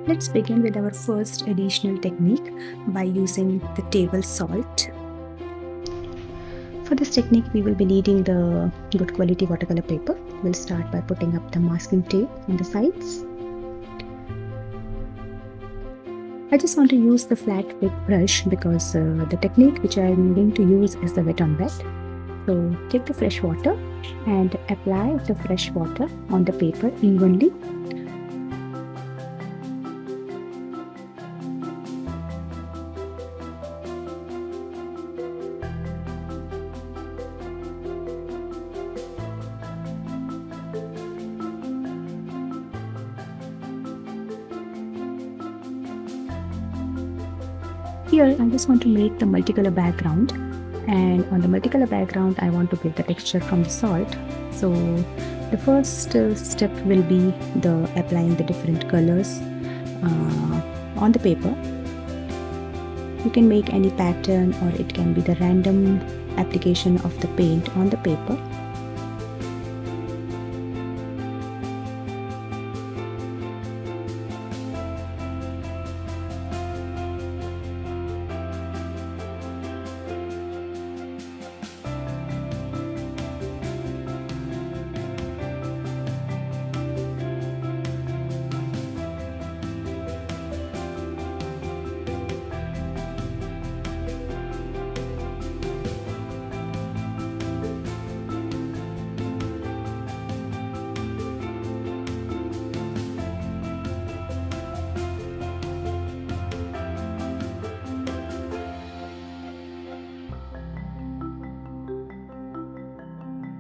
Let's begin with our first additional technique by using the table salt. For this technique, we will be needing the good quality watercolor paper. We'll start by putting up the masking tape on the sides. I just want to use the flat tip brush because the technique which I am going to use is the wet on wet. So take the fresh water and apply the fresh water on the paper evenly. Here I just want to make the multicolor background, and on the multicolor background I want to give the texture from the salt. So the first step will be the applying the different colors on the paper. You can make any pattern, or it can be the random application of the paint on the paper.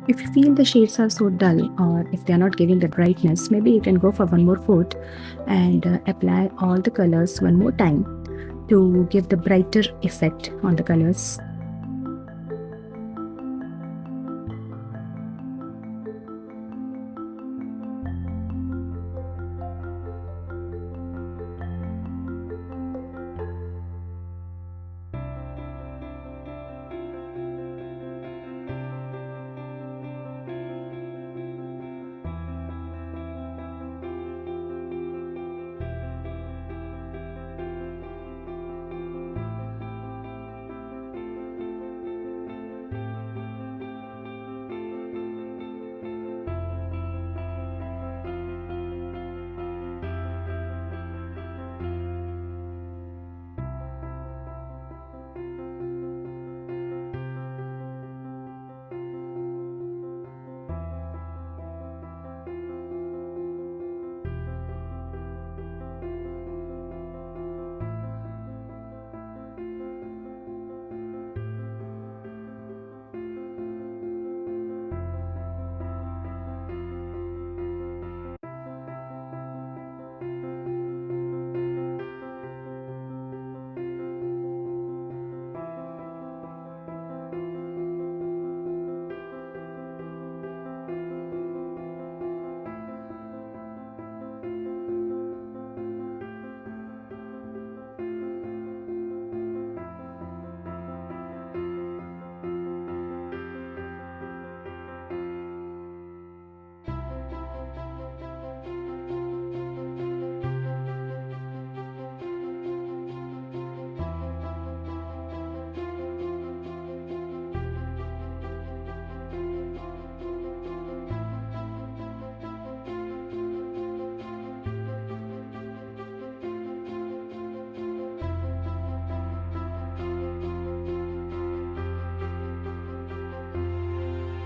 If you feel the shades are so dull, or if they are not giving the brightness, maybe you can go for one more coat and apply all the colors one more time to give the brighter effect on the colors.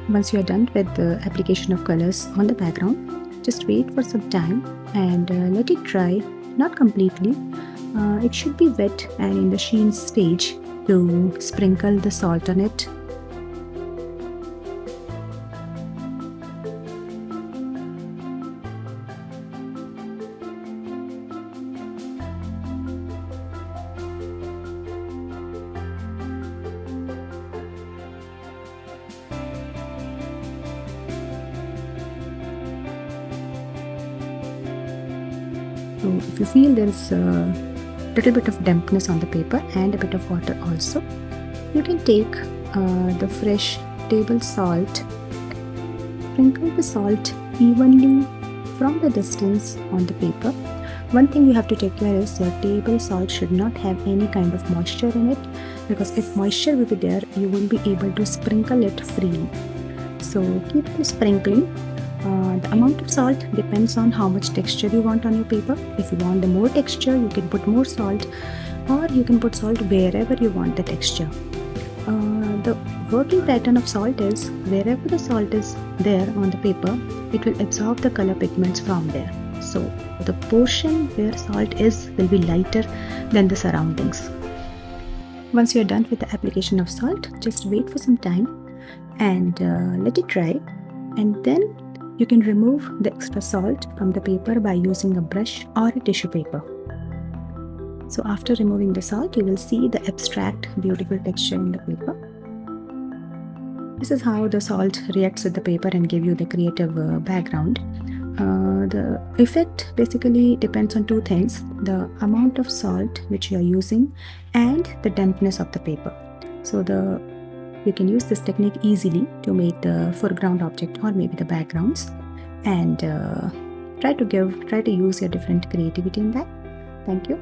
Once you are done with the application of colors on the background, just wait for some time and let it dry, not completely. It should be wet and in the sheen stage to sprinkle the salt on it. So if you feel there's a little bit of dampness on the paper and a bit of water also, you can take the fresh table salt, sprinkle the salt evenly from the distance on the paper One thing you have to take care is your table salt should not have any kind of moisture in it, because if moisture will be there, you won't be able to sprinkle it freely. So keep on sprinkling. The amount of salt depends on how much texture you want on your paper. If you want the more texture, you can put more salt, or you can put salt wherever you want the texture. The working pattern of salt is wherever the salt is there on the paper, it will absorb the color pigments from there. So the portion where salt is will be lighter than the surroundings. Once you're done with the application of salt, just wait for some time and let it dry, and then you can remove the extra salt from the paper by using a brush or a tissue paper. So after removing the salt, you will see the abstract beautiful texture in the paper. This is how the salt reacts with the paper and give you the creative background. The effect basically depends on two things: the amount of salt which you are using and the dampness of the paper. So you can use this technique easily to make the foreground object or maybe the backgrounds, and try to use your different creativity in that. Thank you.